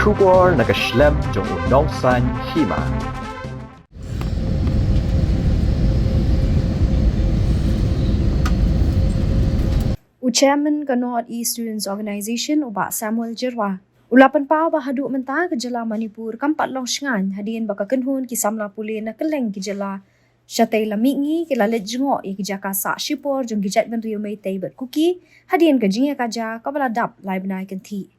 Shubor nakaslem jong udongsan hima. Chairman ka North East Students Organization Ubak Samuel Jirwa. Ulapan pa bahadu mentah ke Jala Manipur kampat long shngan hadian baka kenhun ki samla pulih na keleng ki Jala. Syatai lamingi ki lalit jengok i ki jaka sak shipor jong gijat ben riu mei teibat kuki hadian ke jingya kaja kabala dap lai benai kenti.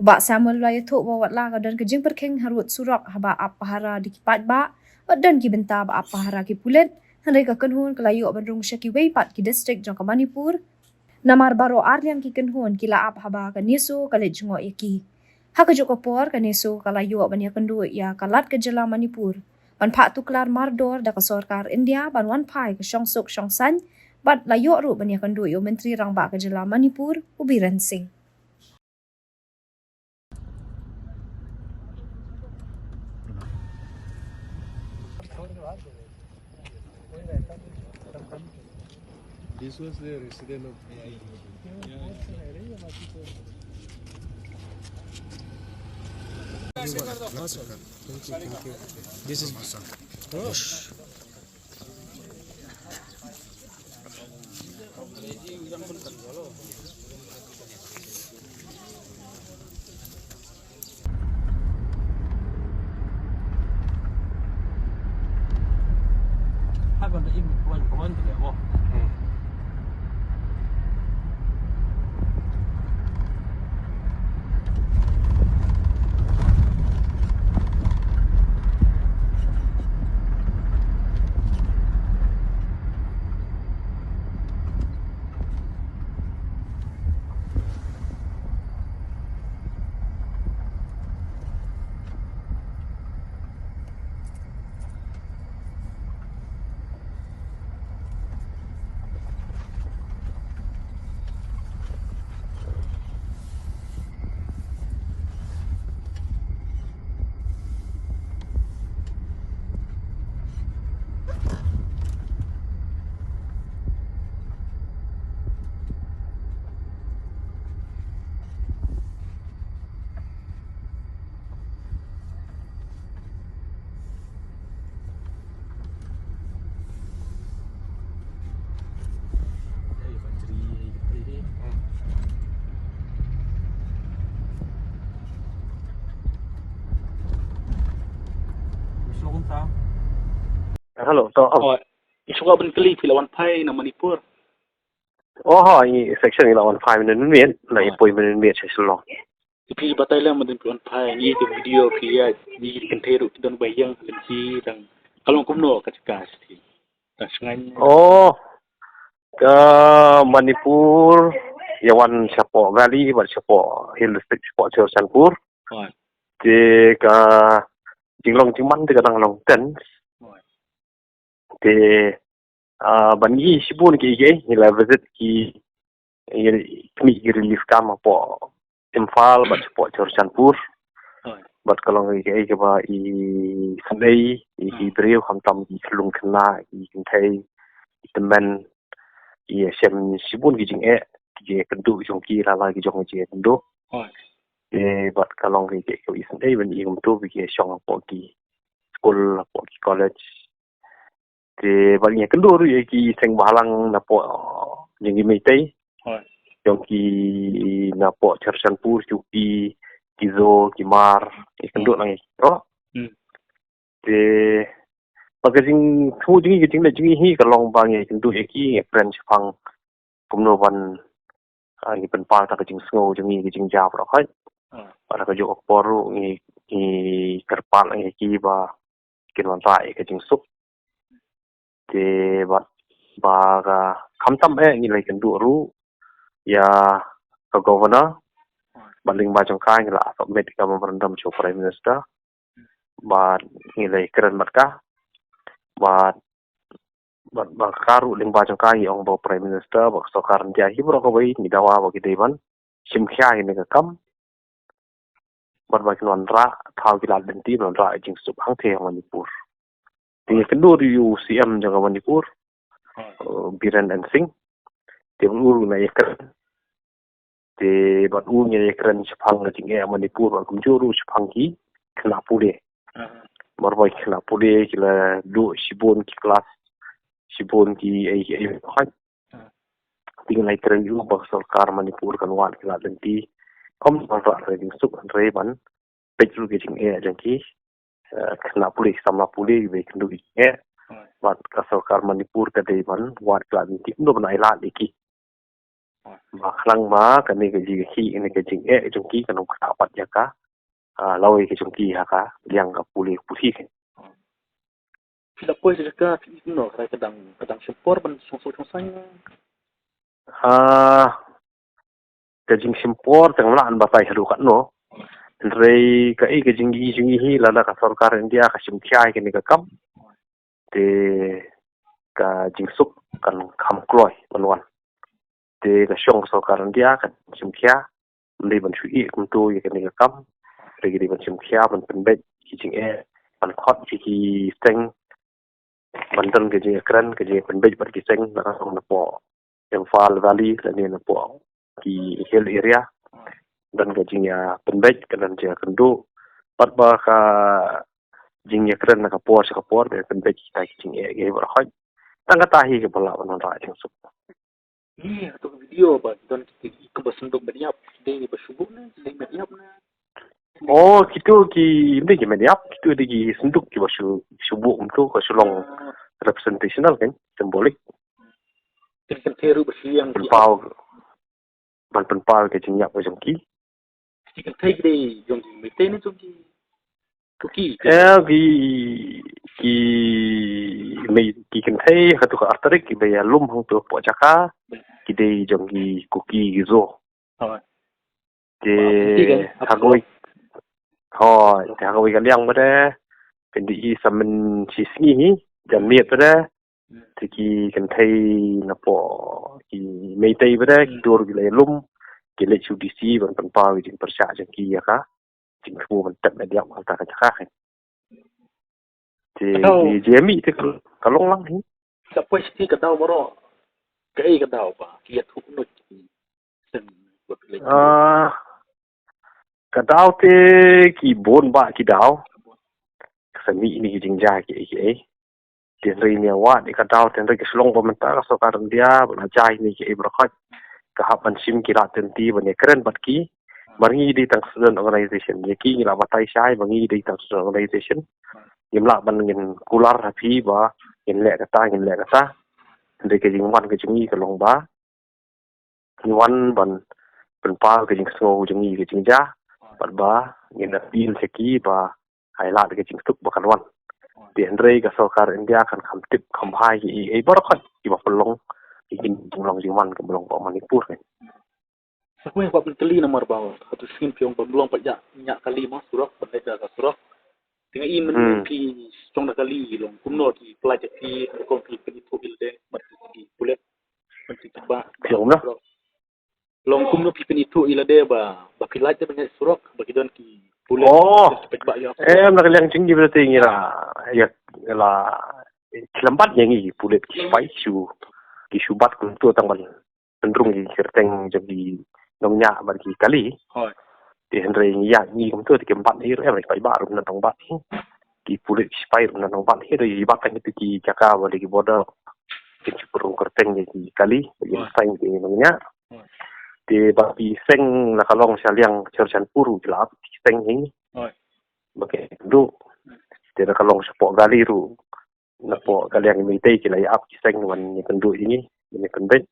Ubak Samuel laya tok wawat la dan ke jing perkeng harut surak haba ap pahara di kipat ba dan ki benta ba ap pahara ki pulet handai ka kenhun ke layu bandrung syaki weipat ki distrik jong ka Manipur. Namar baro Aryan ki kenhun kila ap haba ka nisu kalit jengok yaki. Haka jok kapor ka nisu kala yu ban ya kendu ya kalat ke Jala Manipur. Ban pak tuklar mardor da ka sorkar India ban wan pai ke syongsuk syongsan bat layu ru ban ya kendu yu menteri rangba ke Jala Manipur Ubiran Singh. This was the resident of This is Happen to even one to the wall. Hello, to Isuka ben keli pilawan pai na Manipur. ini section ni lawan 5 minit na ipoi minit sa sulong. Ipi batay lang madin pilawan pai ni itu video kaya ni kenteru dan bayang benci dan kalong kumno katikas ti. Tasngan Ke Manipur yawan Sapo Valley bat Sapo Hill District Sapo Chursanpur. Di ka jinglong jiman di kadang long ten. Di bangi sibun ki nila visit ki kami relief kam po Imphal bat Sapo Chursanpur. Bat kalong ki ba I Sunday I Breu hamtam I Selung Kena I Kintai I Temen I sem sibun ki jing ki kendu jong ki la ki jong ki kendu. Bat kalong ki I Sunday ben I umtu ki syong po ki school po ki college. Di balik kendu ru ki seng balang na po jing mitei. Jong ki na po Chursanpur Chupi Kizo Kimar kendu lang Di pagkasing thu jing hi kalong bang kendu ki French pang kumno ban ni penpal ta jing sngo jing jab ro khai para ka jo poru ni kerpal ki ba kinwan tai ka jing sup de ba ga khamtam ni lai kendu ru ya ka governor baling ba jong kai la submit ka memorandum cho prime minister ba ni lai keren matka ba karu ling ba jong kai ong bo prime minister ba sokar dia hi bro ko bai ni dawa ba ki devan sim khya ni ka kam ba kinwan ra thau ki la denti ban ra jing sup hang the Manipur ti kendu yu CM jong Manipur Biren and Singh. Dia uru na ikan. te bat u nge kren chapang ga jing manipur ba kum juru chapang ki khna pule mar boy khna pule ki la du sibon ki class sibon ki ai khat ting lai kren yu ba sarkar manipur kan wan ki la lenti kom ba ra jing suk re ban pejru ge jing jang ki khna pule samla pule be kundu ki bat ka sarkar manipur ka dei ban wat la lenti no ban ai la ki mà khăng má cái này cái gì khi này cái chính ấy trong ký cái nó tạo bật ra cả lâu cái trong ký hả cả liang gặp puli puli cái Sila po sa ka no kay kadang support ban song sang cái chính support thằng lạn bà phải hiểu cả nó rồi cái chính hi là cái sarkar India cái sim khai cái này cái cấp thì cái chính súc cần kham cloy ban te ka shong so karan dia kan simkhia le ban chui kum tu ye kan ga kam re gi ban simkhia ban pen be ki ching ban khot ki steng ban dan ke je kran ke je pen be ban ki steng na song na po yang fal valley la ne na po ki hill area dan ke jing ya pen be kan je kan du pat ba ka jing ya kran na ka por be pen be ki ta ki ching ge ba khoi tang ka ta hi ke bala ban ra ching su iya to video ba don ki basundok baniap de basubuk na de baniap na oh gitu ki ini gimana ya gitu di senduk ki basu subuh untuk ke sulong representational kan simbolik kan teru basiang penpau ke jinyak ba jongki kan thai de jong mi te ne jong ki ki kan thai hatu ka artarik ki ba lum hong to po chaka ki de jongki kuki gizo ke hagoi thôi thì họ bị cái liang mà đấy cái đi xem mình chỉ nghĩ chẳng miệt mà đấy thì cái thấy nó bỏ cái mấy tay mà đấy đồ cái lấy lum cái lấy chú DC vẫn còn bao cái chuyện bớt xả chẳng kia cả chính phủ vẫn tận là điệu người ta cái khác thì dễ mỹ thì cả long lăng hết sắp quay thì cái đầu mà rồi cái đầu ba kia thuộc nó sen bật lên cái đào thì cái bốn bạ cái đào cái mỹ này cái chính gia cái tiền rồi nhiều quá thì cái đào tiền rồi cái slong của mình ta cái số cái đồng dia bữa trái này cái bữa khác cái hấp mình sim cái tiền ti bữa này keren bật ký bữa nghĩ đi tăng student organization cái ký như là bắt tay sai bữa nghĩ đi tăng student organization nhưng là mình nhìn kular happy và nhìn lẹ cái ta để cái chính văn cái chính nghi cái lòng bá nhưng văn bần pa cái chính số chính nghi cái chính gia bật ba nhìn là pin sẽ ký và hay là cái chính thức bậc căn văn tiền rây cái sarkar India kan kham tip kham hai cái bảo khát cái bậc long cái chính long chính văn cái long của Manipur này Aku yang buat kali nomor bawah atau skin pion belum banyak kali mas surat benda dah surat dengan iman ki strong kali long kumno ki pelajar ki konflik ni tu bilde mati boleh mati ba pion na long kumno pi itu ila de ba pelajar banyak surat bagi don ki boleh em là cái liên chính như thế này là làm bắt như gì boleh ki phải su bắt cũng tu tăng ban cenderung ki kerteng jadi nongnya bagi kali thì Henry ya ni cũng tôi thì kiếm bạn ấy rồi em phải bạn rồi nong bạn thì pulit spy rồi nong bạn ấy rồi bạn cái thì Jakarta và cái border cái cenderung kerteng jadi kali bagi sign thì nongnya thì bagi seng là kalau saliang cercan puru jelap seng ini bagi du thì là kalau support gali ru napo kaliang mitay kilay up seng man ni kendu ini ni kendek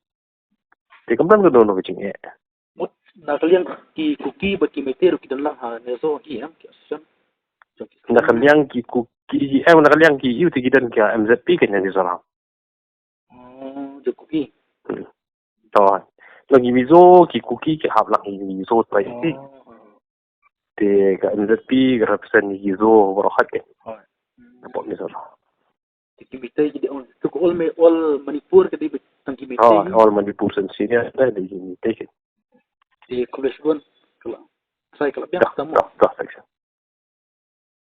thì kemudian ke dono kecing na kalian ki kuki bagi meter ki dan lah ne so ki am ki asan na kalian ki kuki na kalian ki yu ti gidan ka MZP kan yang disara je kuki to lagi mizo ki kuki ki hab lang mizo trai ti te ka MZP represent ni zo barahat ke apa misara ki meter jadi on to all Manipur ke di tangki meter all Manipur sini ada di sini take di Kulisbon kalau saya kalau biar dah